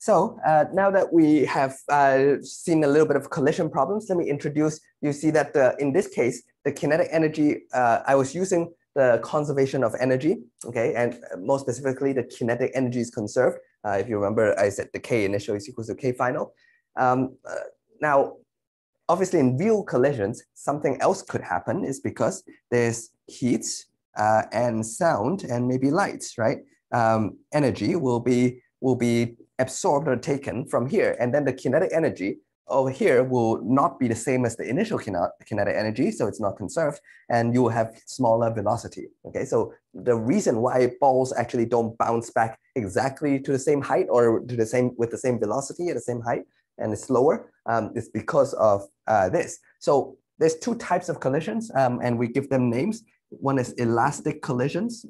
So now that we have seen a little bit of collision problems, let me introduce, you see that in this case, the kinetic energy, I was using the conservation of energy, okay? And more specifically, the kinetic energy is conserved. If you remember, I said the K initial is equal to K final. Now, obviously in real collisions, something else could happen is because there's heat and sound and maybe light, right? Energy will be absorbed or taken from here, and then the kinetic energy over here will not be the same as the initial kinetic energy, so it's not conserved, and you will have smaller velocity. Okay, so the reason why balls actually don't bounce back exactly to the same height or to the same with the same velocity at the same height and it's slower is because of this. So there's two types of collisions, and we give them names. One is elastic collisions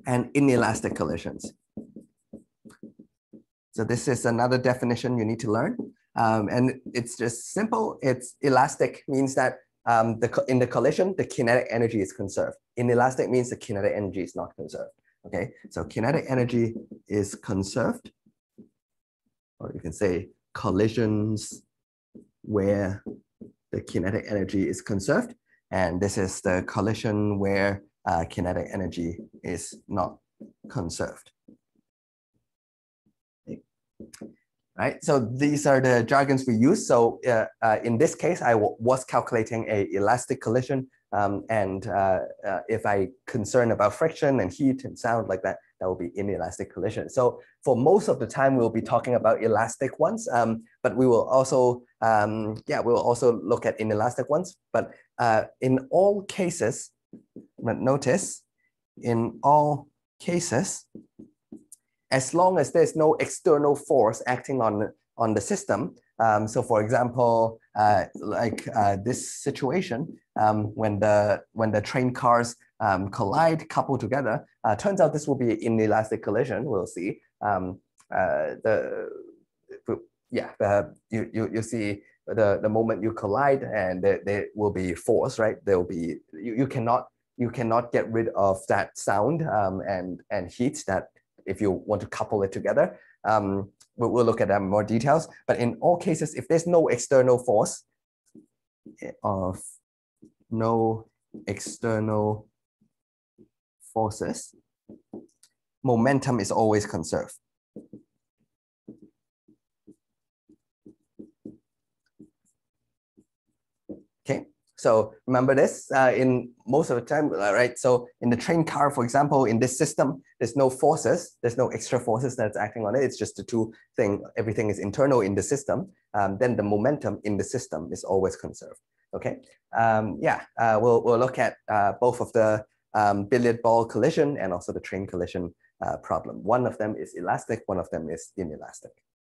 and inelastic collisions. So this is another definition you need to learn. And it's just simple. It's elastic means that in the collision, the kinetic energy is conserved. Inelastic means the kinetic energy is not conserved. Okay, so kinetic energy is conserved, or you can say collisions where the kinetic energy is conserved. And this is the collision where kinetic energy is not conserved. Right, so these are the jargons we use. So in this case, I was calculating a elastic collision, and if I concern about friction and heat and sound like that, that will be inelastic collision. So for most of the time, we'll be talking about elastic ones, but we will also, we'll also look at inelastic ones. But in all cases, but notice, in all cases, as long as there's no external force acting on the system. So for example, like this situation, when the train cars collide, couple together, turns out this will be an inelastic collision. We'll see. You see the moment you collide, and there will be force, right? There will be you cannot get rid of that sound and heat that. If you want to couple it together, we'll look at that in more details. But in all cases, if there's no external force, no external forces, momentum is always conserved. Okay. So remember this in most of the time, right? So in the train car, for example, in this system, there's no forces, there's no extra forces that's acting on it. It's just the two things, everything is internal in the system. Then the momentum in the system is always conserved. Okay, we'll look at both of the billiard ball collision and also the train collision problem. One of them is elastic, one of them is inelastic.